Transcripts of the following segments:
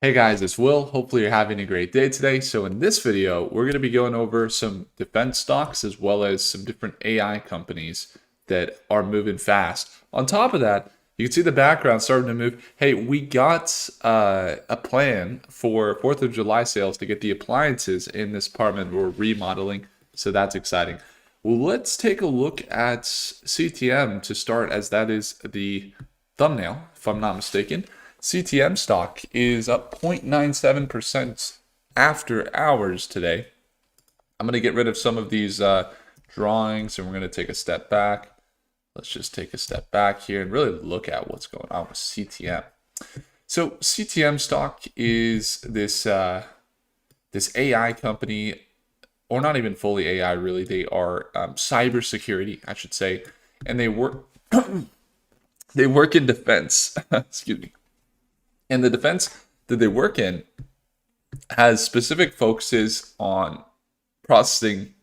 Hey guys, it's Will. Hopefully you're having a great day today. So in this video, we're going to be going over some defense stocks as well as some different AI companies that are moving fast. On top of that, you can see the background starting to move. Hey, we got a plan for 4th of July sales to get the appliances in this apartment we're remodeling. So that's exciting. Well, let's take a look at CTM to start, as that is the thumbnail, if I'm not mistaken. CTM stock is up 0.97% after hours today. I'm going to get rid of some of these drawings and we're going to take a step back. Let's just take a step back here and really look at what's going on with CTM. So CTM stock is this AI company, or not even fully AI really. They are cybersecurity, I should say, and they work they work in defense. Excuse me. And the defense that they work in has specific focuses on processing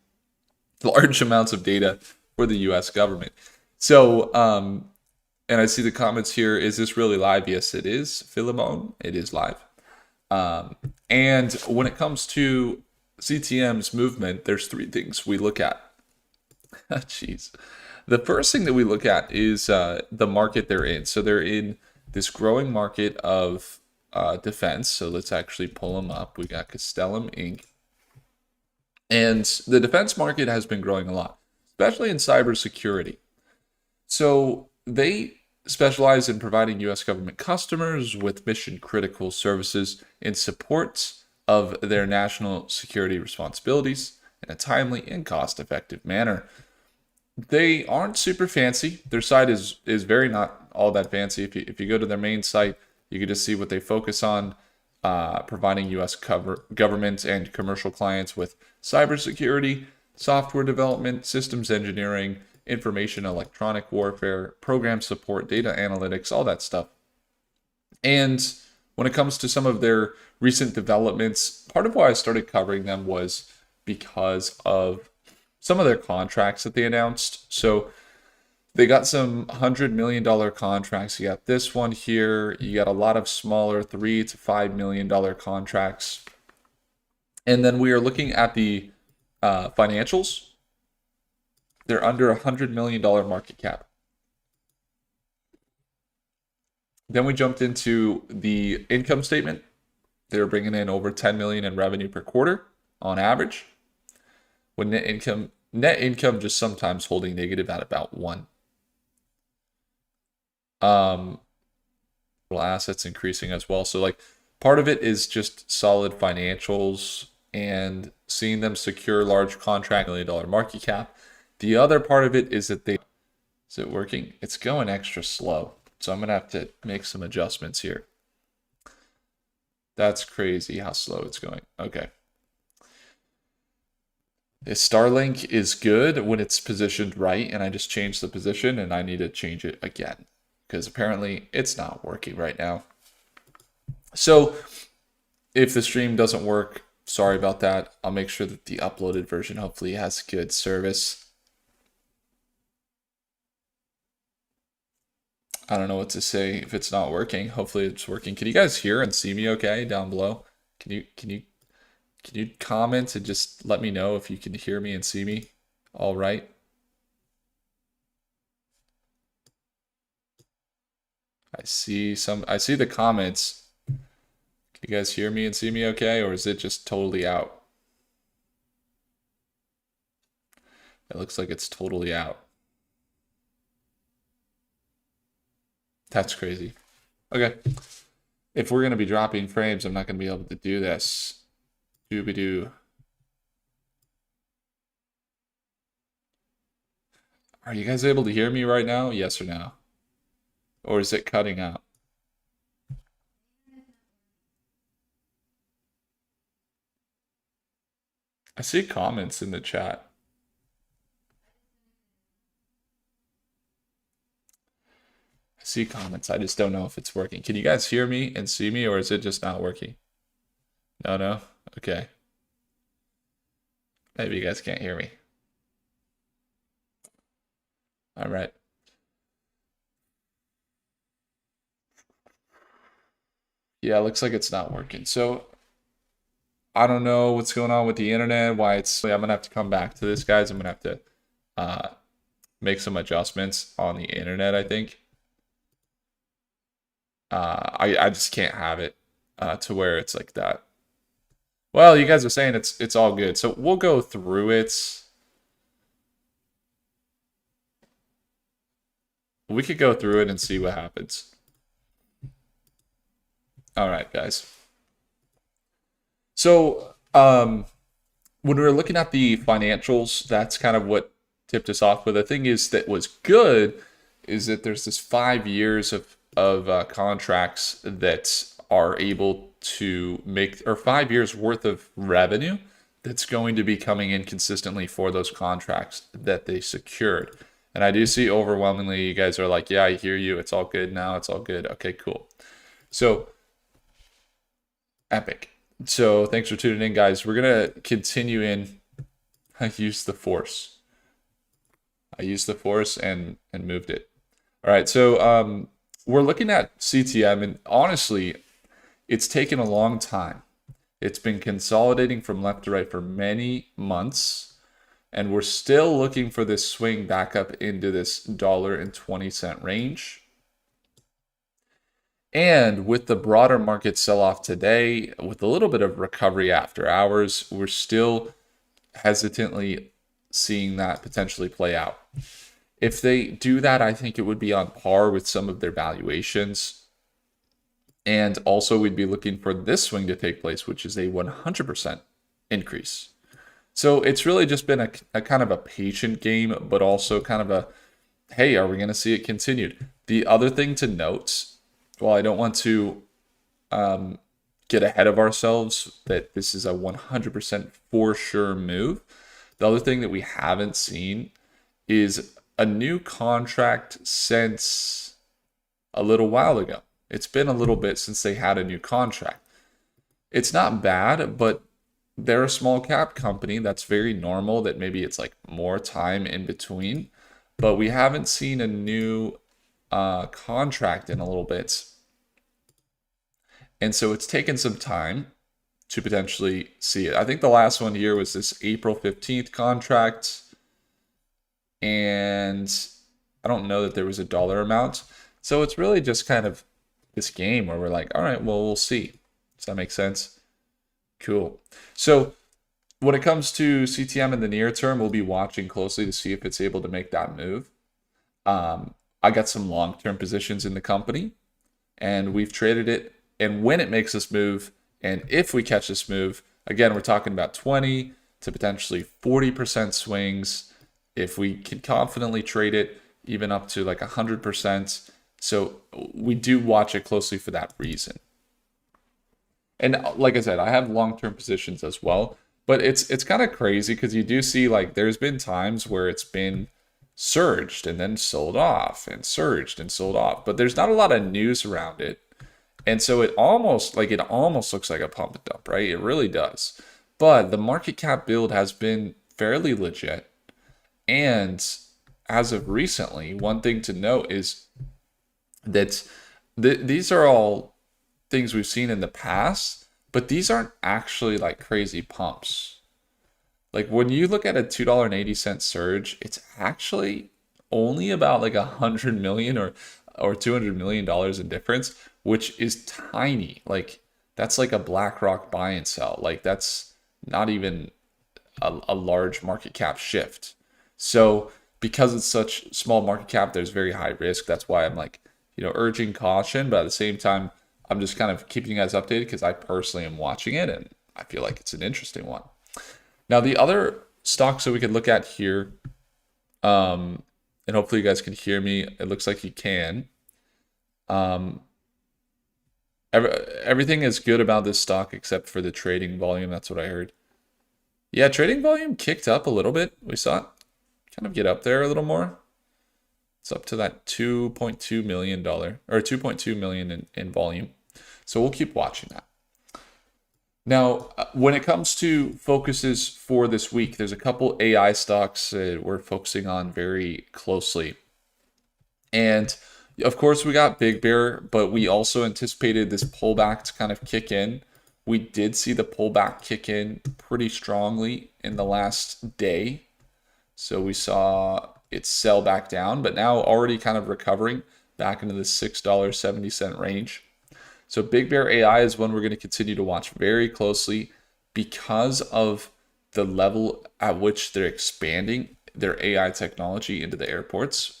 large amounts of data for the US government. So, and I see the comments here, is this really live? Yes, it is, Philemon. It is live. And when it comes to CTM's movement, there's three things we look at. Jeez. The first thing that we look at is the market they're in. So they're in this growing market of defense. So let's actually pull them up. We got Castellum Inc. And the defense market has been growing a lot, especially in cybersecurity. So they specialize in providing U.S. government customers with mission critical services in support of their national security responsibilities in a timely and cost effective manner. They aren't super fancy. Their site is very not all that fancy. If you go to their main site, you can just see what they focus on, providing U.S. government and commercial clients with cybersecurity, software development, systems engineering, information electronic warfare, program support, data analytics, all that stuff. And when it comes to some of their recent developments, part of why I started covering them was because of some of their contracts that they announced. So they got some $100 million contracts. You got this one here. You got a lot of smaller $3 to $5 million contracts. And then we are looking at the financials. They're under $100 million market cap. Then we jumped into the income statement. They're bringing in over 10 million in revenue per quarter on average, with net income just sometimes holding negative at about 1. Assets increasing as well. So like part of it is just solid financials and seeing them secure large contract, $1 million market cap. The other part of it is that is it working? It's going extra slow. So I'm going to have to make some adjustments here. That's crazy how slow it's going. Okay. Starlink is good when it's positioned right, and I just changed the position and I need to change it again because apparently it's not working right now. So if the stream doesn't work, sorry about that. I'll make sure that the uploaded version hopefully has good service. I don't know what to say if it's not working. Hopefully it's working. Can you guys hear and see me okay down below? Can you comment and just let me know if you can hear me and see me all right? I see the comments. Can you guys hear me and see me okay, or is it just totally out? It looks like it's totally out. That's crazy. Okay. If we're going to be dropping frames, I'm not going to be able to do this. Doobie-doo. Are you guys able to hear me right now? Yes or no? Or is it cutting out? I see comments in the chat. I see comments. I just don't know if it's working. Can you guys hear me and see me, or is it just not working? No? Okay. Maybe you guys can't hear me. All right. Yeah, it looks like it's not working. So I don't know what's going on with the internet, why it's, I'm gonna have to come back to this, guys. I'm gonna have to uh, make some adjustments on the internet, I think. I just can't have it to where it's like that. Well, you guys are saying it's all good. So we'll go through it. We could go through it and see what happens. All right, guys. So, when we were looking at the financials, that's kind of what tipped us off. But the thing is that was good is that there's this 5 years of contracts that are able to make, or 5 years worth of revenue that's going to be coming in consistently for those contracts that they secured. And I do see overwhelmingly you guys are like, yeah, I hear you. It's all good now. It's all good. Okay, cool. So epic. So thanks for tuning in, guys. We're gonna continue in. I used the force. I used the force and moved it. All right. So we're looking at CTM, and honestly, it's taken a long time. It's been consolidating from left to right for many months, and we're still looking for this swing back up into this $1.20 range. And with the broader market sell-off today, with a little bit of recovery after hours, we're still hesitantly seeing that potentially play out. If they do that, I think it would be on par with some of their valuations. And also we'd be looking for this swing to take place, which is a 100% increase. So it's really just been a kind of a patient game, but also kind of a, hey, are we going to see it continued? The other thing to note, well, I don't want to get ahead of ourselves that this is a 100% for sure move. The other thing that we haven't seen is a new contract since a little while ago. It's been a little bit since they had a new contract. It's not bad, but they're a small cap company. That's very normal that maybe it's like more time in between. But we haven't seen a new contract in a little bit. And so it's taken some time to potentially see it. I think the last one here was this April 15th contract. And I don't know that there was a dollar amount. So it's really just kind of this game where we're like, all right, well, we'll see. Does that make sense? Cool. So when it comes to CTM in the near term, we'll be watching closely to see if it's able to make that move. I got some long-term positions in the company, and we've traded it. And when it makes this move, and if we catch this move, again, we're talking about 20 to potentially 40% swings. If we can confidently trade it, even up to like 100%. So we do watch it closely for that reason. And like I said, I have long-term positions as well, but it's kind of crazy because you do see like there's been times where it's been surged and then sold off and surged and sold off, but there's not a lot of news around it. And so it almost looks like a pump and dump, right? It really does. But the market cap build has been fairly legit. And as of recently, one thing to note is that these are all things we've seen in the past, but these aren't actually like crazy pumps. Like when you look at a $2.80 surge, it's actually only about like 100 million or $200 million in difference, which is tiny. Like that's like a BlackRock buy and sell. Like that's not even a large market cap shift. So because it's such small market cap, there's very high risk. That's why I'm like, urging caution, but at the same time, I'm just kind of keeping you guys updated because I personally am watching it and I feel like it's an interesting one. Now, the other stocks that we could look at here, and hopefully you guys can hear me. It looks like you can. Everything is good about this stock except for the trading volume. That's what I heard. Yeah, trading volume kicked up a little bit. We saw it kind of get up there a little more. It's up to that $2.2 million or 2.2 million in volume. So we'll keep watching that. Now, when it comes to focuses for this week, there's a couple AI stocks we're focusing on very closely. And Of course, we got Big Bear, but we also anticipated this pullback to kind of kick in. We did see the pullback kick in pretty strongly in the last day. So we saw it sell back down, but now already kind of recovering back into the $6.70 range. So Big Bear AI is one we're going to continue to watch very closely because of the level at which they're expanding their AI technology into the airports.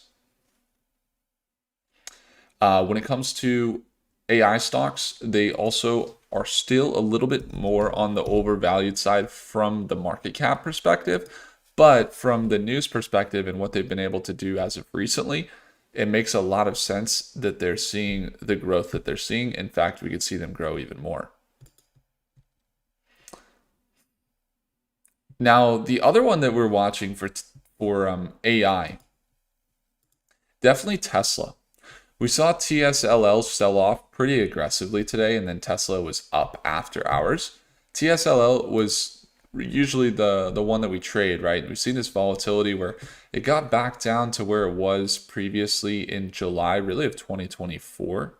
When it comes to AI stocks, they also are still a little bit more on the overvalued side from the market cap perspective. But from the news perspective and what they've been able to do as of recently, it makes a lot of sense that they're seeing the growth that they're seeing. In fact, we could see them grow even more. Now, the other one that we're watching for AI, definitely Tesla. We saw TSLL sell off pretty aggressively today, and then Tesla was up after hours. TSLL was usually the one that we trade, right? We've seen this volatility where it got back down to where it was previously in July, really of 2024.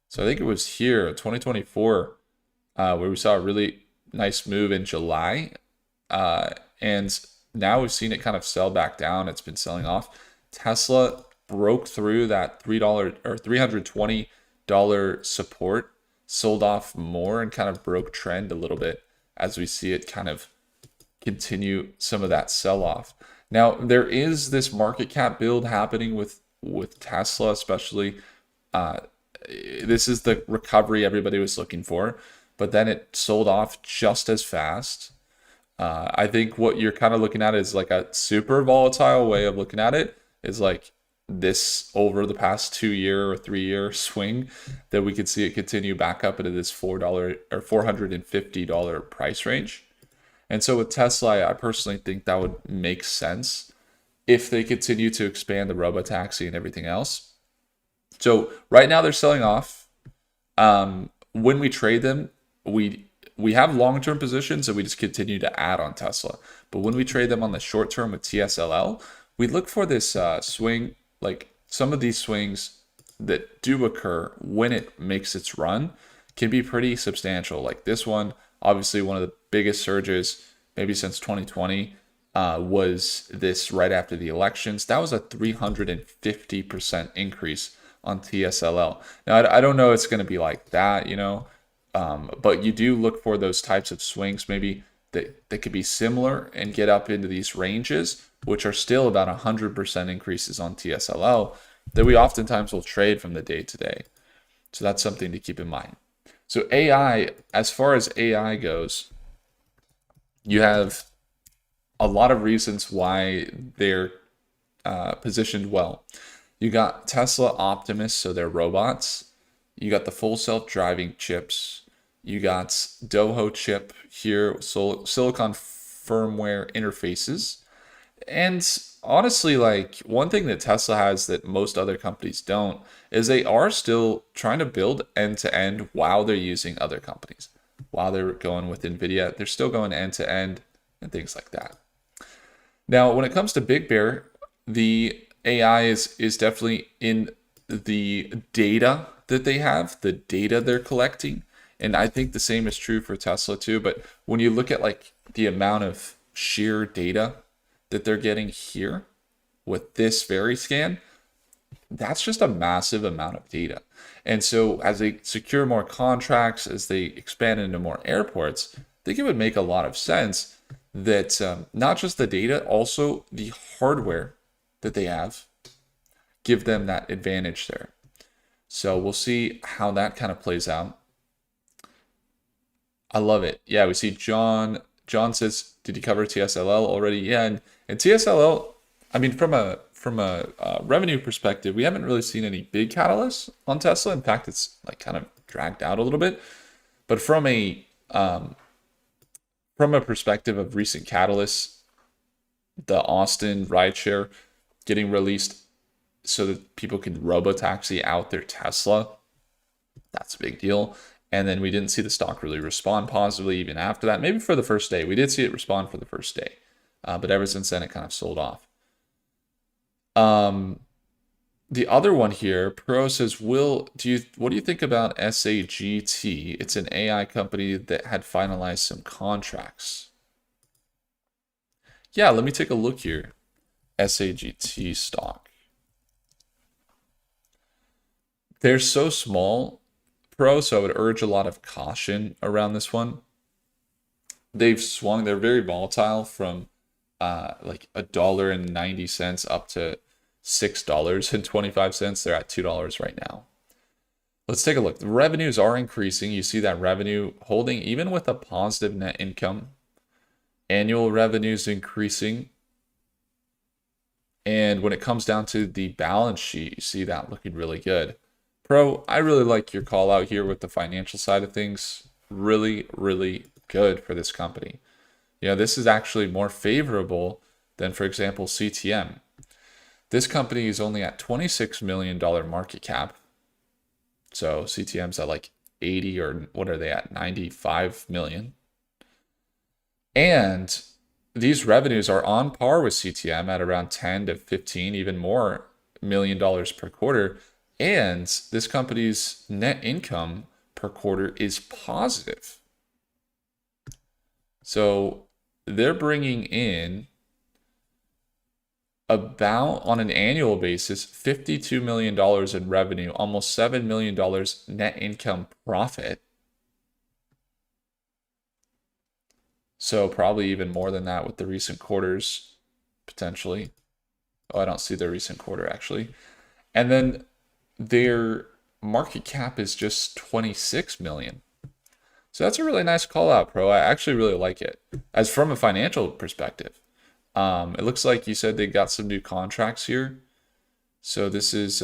So I think it was here, 2024, where we saw a really nice move in July. And now we've seen it kind of sell back down. It's been selling off. Tesla broke through that $3 or $320 support, sold off more, and kind of broke trend a little bit as we see it kind of continue some of that sell off. Now, there is this market cap build happening with Tesla, especially. This is the recovery everybody was looking for, but then it sold off just as fast. I think what you're kind of looking at is like a super volatile way of looking at it is like this over the past 2 year or 3 year swing that we could see it continue back up into this $4 or $450 price range. And so with Tesla, I personally think that would make sense if they continue to expand the robotaxi and everything else. So right now they're selling off. When we trade them, we have long-term positions and we just continue to add on Tesla. But when we trade them on the short term with TSLL, we look for this swing, like some of these swings that do occur when it makes its run can be pretty substantial. Like this one, obviously one of the biggest surges maybe since 2020 was this right after the elections. That was a 350% increase on TSLL. Now, I don't know it's going to be like that, but you do look for those types of swings maybe that could be similar and get up into these ranges, which are still about 100% increases on TSLL that we oftentimes will trade from the day to day. So that's something to keep in mind. So AI, as far as AI goes, you have a lot of reasons why they're positioned well. You got Tesla Optimus, so they're robots. You got the full self-driving chips. You got Doho chip here, silicon firmware interfaces. And honestly, like one thing that Tesla has that most other companies don't is they are still trying to build end to end while they're using other companies. While they're going with NVIDIA, they're still going end to end and things like that. Now, when it comes to Big Bear, the AI is definitely in the data that they have, the data they're collecting. And I think the same is true for Tesla too. But when you look at like the amount of sheer data that they're getting here with this very scan, that's just a massive amount of data. And so as they secure more contracts, as they expand into more airports, I think it would make a lot of sense that not just the data, also the hardware that they have give them that advantage there. So we'll see how that kind of plays out. I love it. Yeah, we see John. John says, "Did you cover TSLL already?" Yeah, and TSLL. I mean, from a revenue perspective, we haven't really seen any big catalysts on Tesla. In fact, it's like kind of dragged out a little bit. But from a perspective of recent catalysts, the Austin rideshare getting released so that people can robotaxi out their Tesla, that's a big deal. And then we didn't see the stock really respond positively even after that. Maybe for the first day. We did see it respond for the first day. But ever since then, it kind of sold off. The other one here, Pro says, what do you think about SAGT? It's an AI company that had finalized some contracts. Yeah, let me take a look here. SAGT stock. They're so small, Pro, so I would urge a lot of caution around this one. They've swung, they're very volatile from like $1.90 up to $6.25. They're at $2 right now. Let's take a look. The revenues are increasing. You see that revenue holding even with a positive net income. Annual revenues increasing. And when it comes down to the balance sheet, you see that looking really good. Pro, I really like your call out here with the financial side of things. Really, really good for this company. You know, this is actually more favorable than, for example, CTM. This company is only at $26 million market cap. So CTM's at like 80, or what are they at? 95 million. And these revenues are on par with CTM at around 10 to 15, even more million dollars per quarter. And this company's net income per quarter is positive. So they're bringing in about, on an annual basis, $52 million in revenue, almost $7 million net income profit. So probably even more than that with the recent quarters, potentially. Oh, I don't see the recent quarter actually. And then their market cap is just 26 million. So that's a really nice call out, Pro. I actually really like it. As from a financial perspective, it looks like you said they got some new contracts here. So this is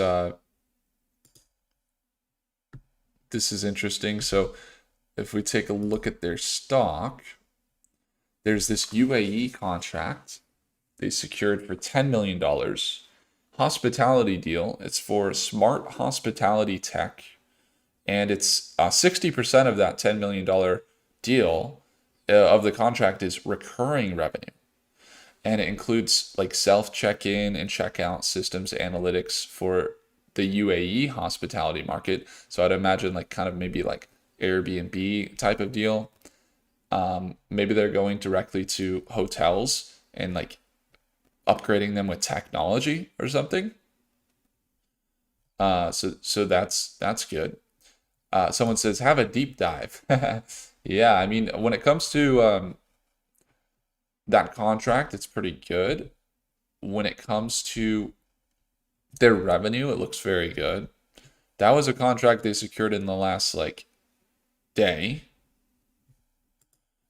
interesting. So if we take a look at their stock, there's this UAE contract they secured for $10 million. Hospitality deal. It's for smart hospitality tech. And it's 60% of that $10 million deal of the contract is recurring revenue. And it includes like self check-in and checkout systems analytics for the UAE hospitality market. So I'd imagine like kind of maybe like Airbnb type of deal. Maybe they're going directly to hotels and like upgrading them with technology or something. So that's good. Someone says, have a deep dive. Yeah, I mean, when it comes to that contract, it's pretty good. When it comes to their revenue, it looks very good. That was a contract they secured in the last like day.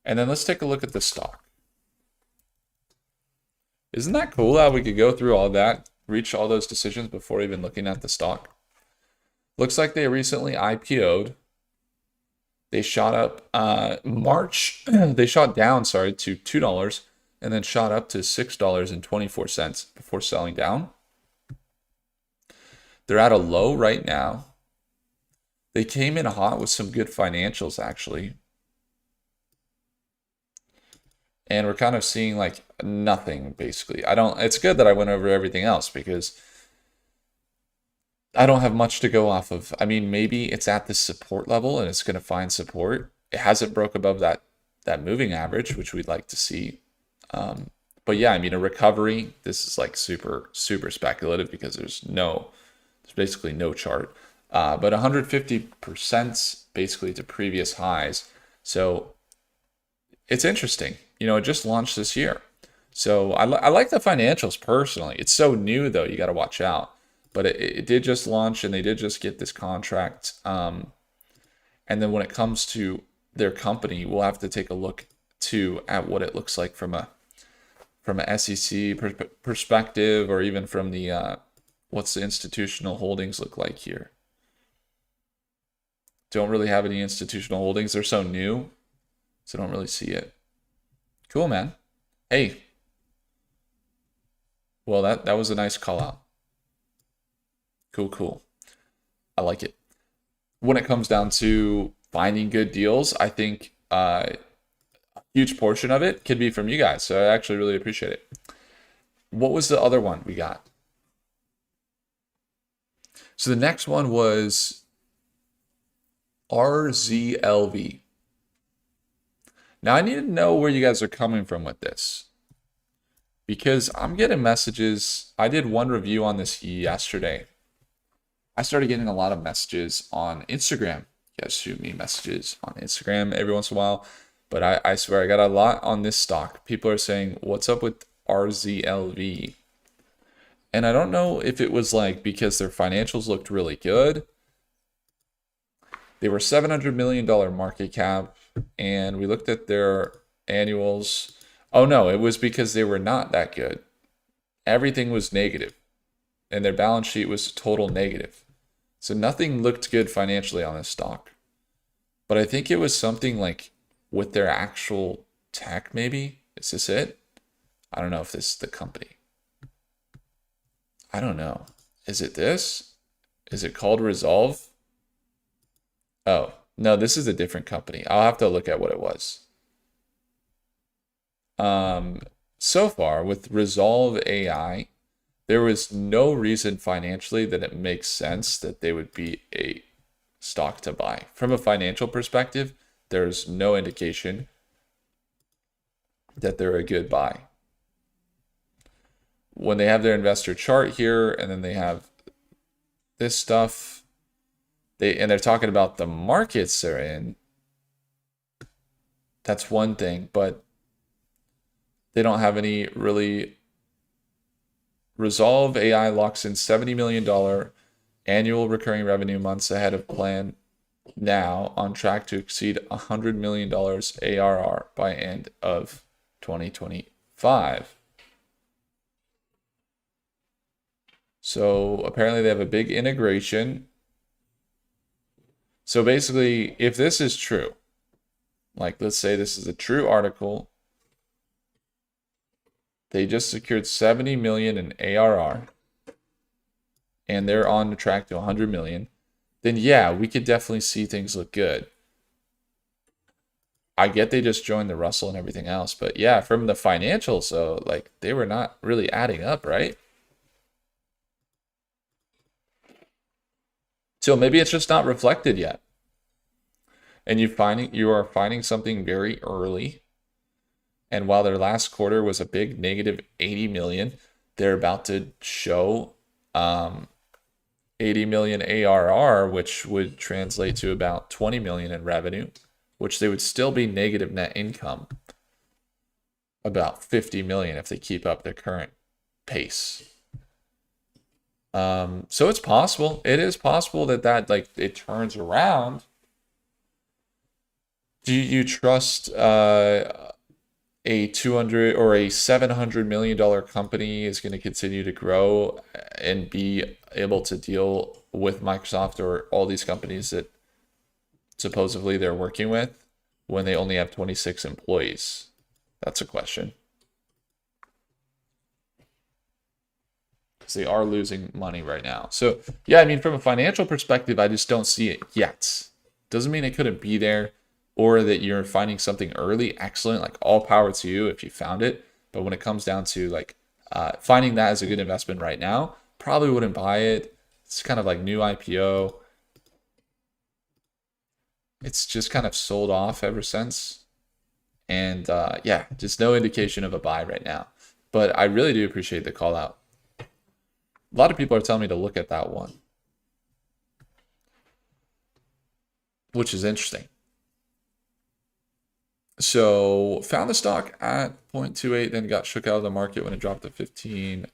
And then let's take a look at the stock. Isn't that cool how we could go through all that, reach all those decisions before even looking at the stock? Looks like they recently IPO'd. They shot up March. They shot down, sorry, to $2 and then shot up to $6.24 before selling down. They're at a low right now. They came in hot with some good financials, actually. And we're kind of seeing like nothing, basically. It's good that I went over everything else because I don't have much to go off of. I mean, maybe it's at the support level and it's going to find support. It hasn't broke above that moving average, which we'd like to see. But yeah, I mean, a recovery, this is like super, super speculative because there's basically no chart. But 150% basically to previous highs. So it's interesting. You know, it just launched this year. So I like the financials personally. It's so new though, you got to watch out. But it did just launch and they did just get this contract. And then when it comes to their company, we'll have to take a look too at what it looks like from a SEC perspective, or even from the what's the institutional holdings look like here. Don't really have any institutional holdings. They're so new, so I don't really see it. Cool, man. Hey. Well, that was a nice call out. Cool. I like it. When it comes down to finding good deals, I think a huge portion of it could be from you guys. So I actually really appreciate it. What was the other one we got? So the next one was RZLV. Now I need to know where you guys are coming from with this, because I'm getting messages. I did one review on this yesterday. I started getting a lot of messages on Instagram. You guys shoot me messages on Instagram every once in a while. But I swear I got a lot on this stock. People are saying, what's up with RZLV? And I don't know if it was like because their financials looked really good. They were $700 million market cap. And we looked at their annuals. Oh no, it was because they were not that good. Everything was negative. And their balance sheet was total negative. So nothing looked good financially on this stock. But I think it was something like with their actual tech, maybe. Is this it? I don't know if this is the company. I don't know. Is it this? Is it called Rezolve? Oh, no, this is a different company. I'll have to look at what it was. So far, with Rezolve AI, there was no reason financially that it makes sense that they would be a stock to buy. From a financial perspective, there's no indication that they're a good buy. When they have their investor chart here, and then they have this stuff, they're talking about the markets they're in. That's one thing, but they don't have any really. Rezolve AI locks in $70 million annual recurring revenue months ahead of plan, now on track to exceed $100 million ARR by end of 2025. So apparently they have a big integration. So basically, if this is true, like let's say this is a true article, they just secured 70 million in ARR and they're on track to 100 million, then yeah, we could definitely see things look good. I get they just joined the Russell and everything else, but yeah, from the financials, so like they were not really adding up, right? So maybe it's just not reflected yet. And you are finding something very early. And while their last quarter was a big negative 80 million, they're about to show 80 million ARR, which would translate to about 20 million in revenue, which they would still be negative net income, about 50 million if they keep up their current pace. So it's possible. It is possible that like it turns around. Do you trust a 200 or a $700 million company is going to continue to grow and be able to deal with Microsoft or all these companies that supposedly they're working with when they only have 26 employees? That's a question. Because they are losing money right now. So yeah, I mean, from a financial perspective, I just don't see it yet. Doesn't mean it couldn't be there, or that you're finding something early. Excellent, like all power to you if you found it. But when it comes down to like finding that as a good investment right now, probably wouldn't buy it. It's kind of like new IPO. It's just kind of sold off ever since. And yeah, just no indication of a buy right now. But I really do appreciate the call out. A lot of people are telling me to look at that one, which is interesting. So found the stock at 0.28, then got shook out of the market when it dropped to 15.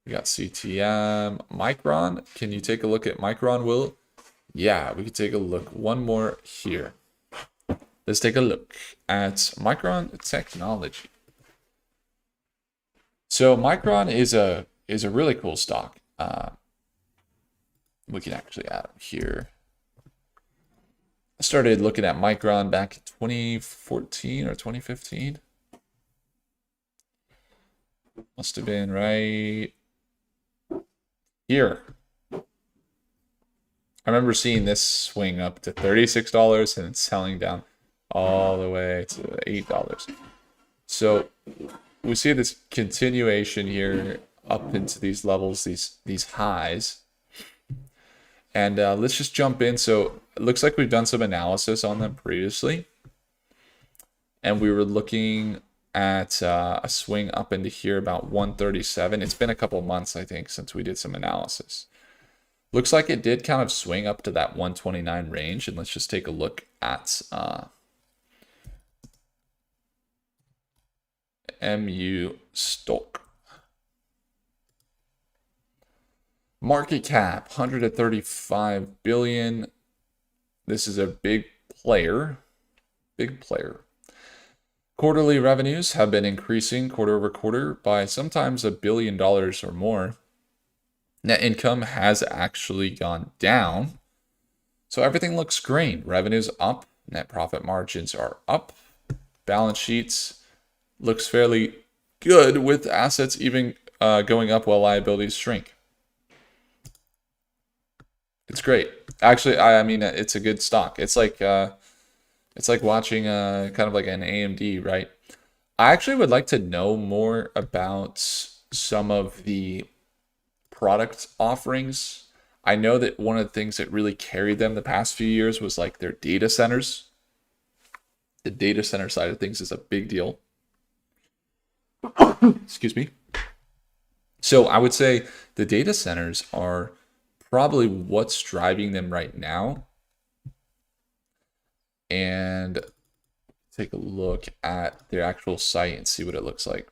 We got CTM. Micron. Can you take a look at Micron, Will? Yeah, we could take a look. One more here. Let's take a look at Micron Technology. So Micron is a really cool stock. We can actually add them here. I started looking at Micron back in 2014 or 2015. Must have been right here. I remember seeing this swing up to $36 and selling down all the way to $8. So we see this continuation here up into these levels, these highs. And let's just jump in. So it looks like we've done some analysis on them previously. And we were looking at a swing up into here about 137. It's been a couple months, I think, since we did some analysis. Looks like it did kind of swing up to that 129 range. And let's just take a look at MU stock. Market cap 135 billion. This is a big player. Big player. Quarterly revenues have been increasing quarter over quarter by sometimes $1 billion or more. Net income has actually gone down. So everything looks green. Revenues up, net profit margins are up. Balance sheets looks fairly good with assets even going up while liabilities shrink. It's great. Actually, I mean, it's a good stock. It's like watching kind of like an AMD, right? I actually would like to know more about some of the product offerings. I know that one of the things that really carried them the past few years was like their data centers. The data center side of things is a big deal. Excuse me. So I would say the data centers are probably what's driving them right now. And take a look at their actual site and see what it looks like.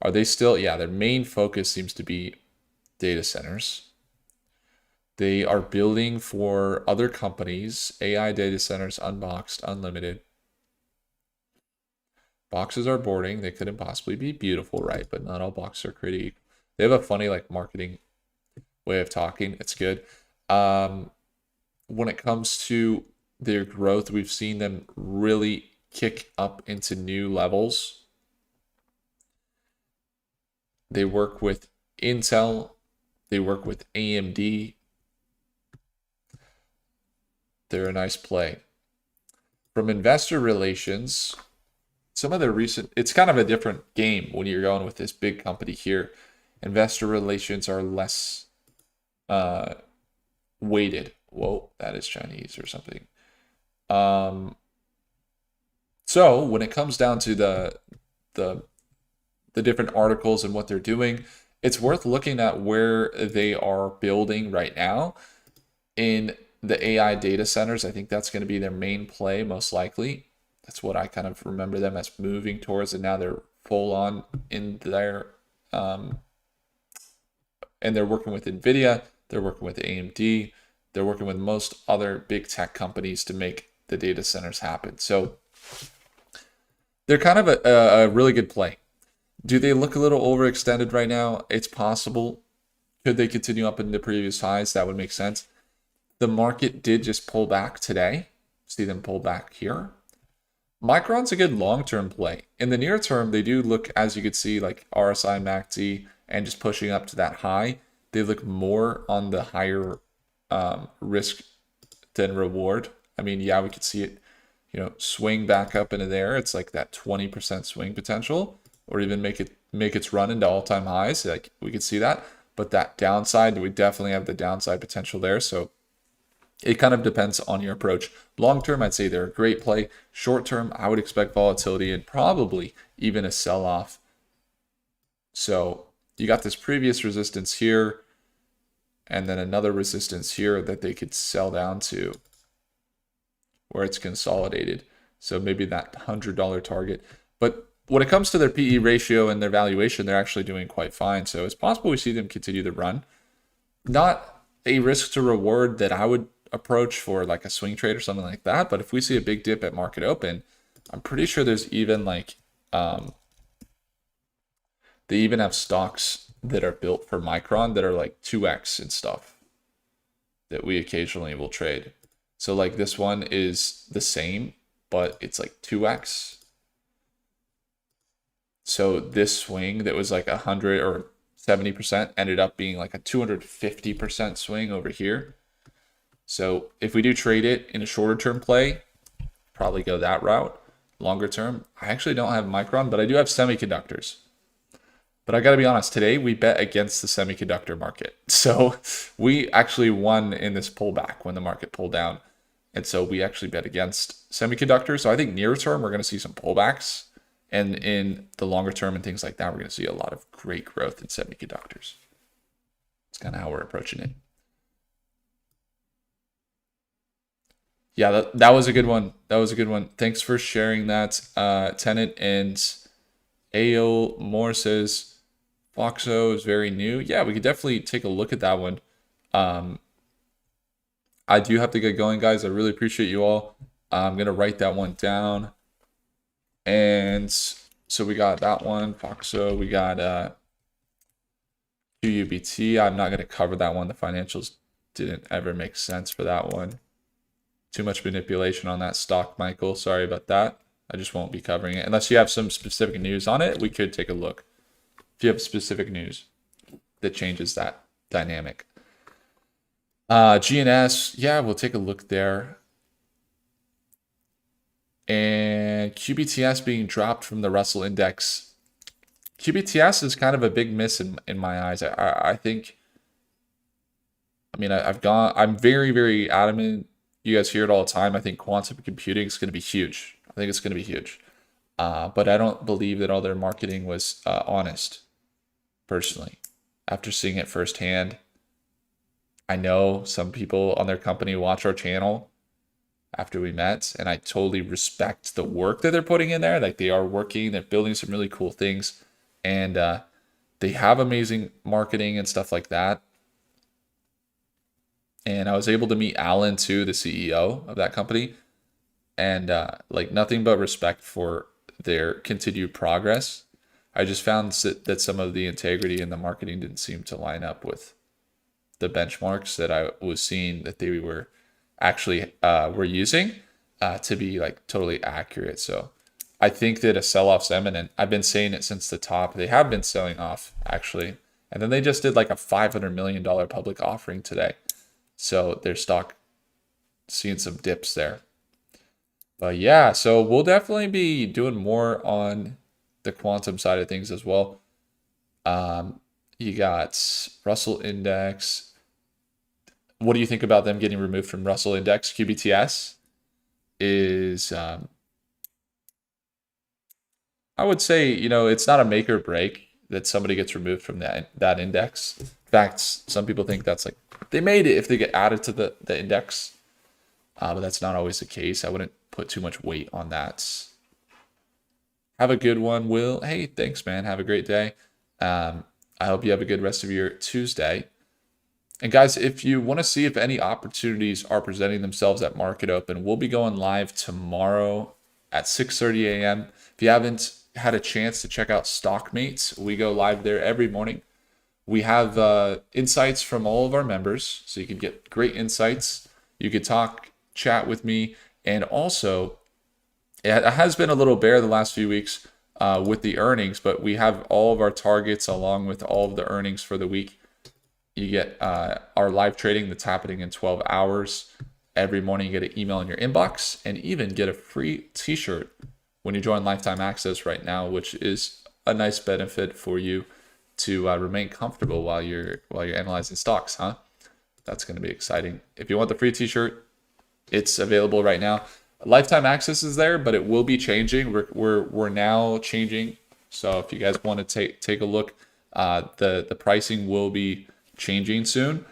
Are they still? Yeah, their main focus seems to be data centers. They are building for other companies, AI data centers, unboxed, unlimited. Boxes are boarding. They couldn't possibly be beautiful, right? But not all boxes are created equal. They have a funny like marketing way of talking. It's good. When it comes to their growth, we've seen them really kick up into new levels. They work with Intel. They work with AMD. They're a nice play. From investor relations, some of the recent, it's kind of a different game when you're going with this big company here. Investor relations are less weighted. Whoa, that is Chinese or something. So when it comes down to the different articles and what they're doing, it's worth looking at where they are building right now in the AI data centers. I think that's going to be their main play, most likely. That's what I kind of remember them as moving towards, and now they're full on in there. And they're working with NVIDIA, they're working with AMD, they're working with most other big tech companies to make the data centers happen. So they're kind of a really good play. Do they look a little overextended right now? It's possible. Could they continue up into previous highs? That would make sense. The market did just pull back today. See them pull back here. Micron's a good long-term play. In the near term, they do look, as you could see, like RSI, MACD, and just pushing up to that high. They look more on the higher risk than reward. I mean, yeah, we could see it, swing back up into there. It's like that 20% swing potential, or even make its run into all-time highs. Like we could see that, but that downside, we definitely have the downside potential there. So it kind of depends on your approach. Long term, I'd say they're a great play. Short term, I would expect volatility and probably even a sell-off. So you got this previous resistance here, and then another resistance here that they could sell down to where it's consolidated. So maybe that $100 target. But when it comes to their PE ratio and their valuation, they're actually doing quite fine. So it's possible we see them continue the run. Not a risk to reward that I would approach for like a swing trade or something like that. But if we see a big dip at market open, I'm pretty sure there's even like, they even have stocks that are built for Micron that are like 2x and stuff that we occasionally will trade. So like this one is the same, but it's like 2x. So this swing that was like 100 or 70% ended up being like a 250% swing over here. So if we do trade it in a shorter term play, probably go that route. Longer term, I actually don't have Micron, but I do have semiconductors. But I got to be honest, today we bet against the semiconductor market. So we actually won in this pullback when the market pulled down. And so we actually bet against semiconductors. So I think near term, we're going to see some pullbacks. And in the longer term and things like that, we're going to see a lot of great growth in semiconductors. It's kind of how we're approaching it. Yeah, that was a good one. That was a good one. Thanks for sharing that, Tenant. And AO Moore says, Foxo is very new. Yeah, we could definitely take a look at that one. I do have to get going, guys. I really appreciate you all. I'm going to write that one down. And so we got that one, Foxo. We got QUBT. I'm not going to cover that one. The financials didn't ever make sense for that one. Too much manipulation on that stock, Michael. Sorry about that. I just won't be covering it. Unless you have some specific news on it, we could take a look. If you have specific news that changes that dynamic. GNS, yeah, we'll take a look there. And QBTS being dropped from the Russell Index. QBTS is kind of a big miss in my eyes. I think, I mean, I'm very, very adamant. You guys hear it all the time. I think quantum computing is going to be huge. I think it's going to be huge. But I don't believe that all their marketing was honest, personally. After seeing it firsthand, I know some people on their company watch our channel after we met, and I totally respect the work that they're putting in there. Like, they are working, they're building some really cool things, and they have amazing marketing and stuff like that. And I was able to meet Alan too, the CEO of that company, and like, nothing but respect for their continued progress. I just found that some of the integrity in the marketing didn't seem to line up with the benchmarks that I was seeing that they were actually were using to be like totally accurate. So I think that a sell-off's imminent. I've been saying it since the top. They have been selling off, actually. And then they just did like a $500 million public offering today. So their stock seeing some dips there. But yeah, so we'll definitely be doing more on the quantum side of things as well. You got Russell Index. What do you think about them getting removed from Russell Index? QBTS is, I would say, it's not a make or break that somebody gets removed from that index. In fact, some people think that's like, they made it if they get added to the index. But that's not always the case. I wouldn't put too much weight on that. Have a good one, Will. Hey, thanks, man. Have a great day. I hope you have a good rest of your Tuesday. And guys, if you want to see if any opportunities are presenting themselves at Market Open, we'll be going live tomorrow at 6:30 a.m. If you haven't had a chance to check out Stockmates, we go live there every morning. We have insights from all of our members, so you can get great insights. You could chat with me, and also it has been a little bare the last few weeks with the earnings, but we have all of our targets along with all of the earnings for the week. You get our live trading that's happening in 12 hours. Every morning you get an email in your inbox, and even get a free t-shirt when you join Lifetime Access right now, which is a nice benefit for you to remain comfortable while you're analyzing stocks, huh? That's going to be exciting. If you want the free t-shirt, it's available right now. Lifetime Access is there, but it will be changing. We're now changing. So if you guys want to take a look, the pricing will be changing soon.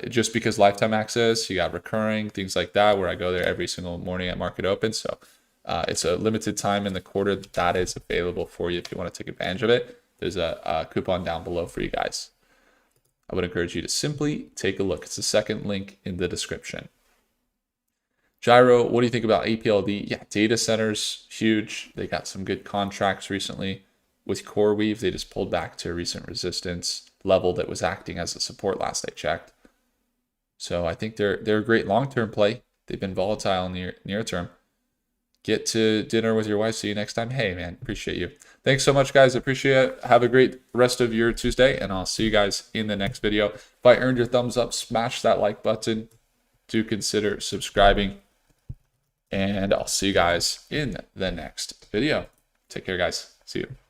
Just because Lifetime Access, you got recurring, things like that, where I go there every single morning at Market Open. So it's a limited time in the quarter that is available for you if you want to take advantage of it. There's a coupon down below for you guys. I would encourage you to simply take a look. It's the second link in the description. Gyro, what do you think about APLD? Yeah, data centers, huge. They got some good contracts recently. With CoreWeave, they just pulled back to a recent resistance level that was acting as a support last I checked. So I think they're a great long-term play. They've been volatile near term. Get to dinner with your wife. See you next time. Hey, man, appreciate you. Thanks so much, guys. Appreciate it. Have a great rest of your Tuesday, and I'll see you guys in the next video. If I earned your thumbs up, smash that like button. Do consider subscribing, and I'll see you guys in the next video. Take care, guys. See you.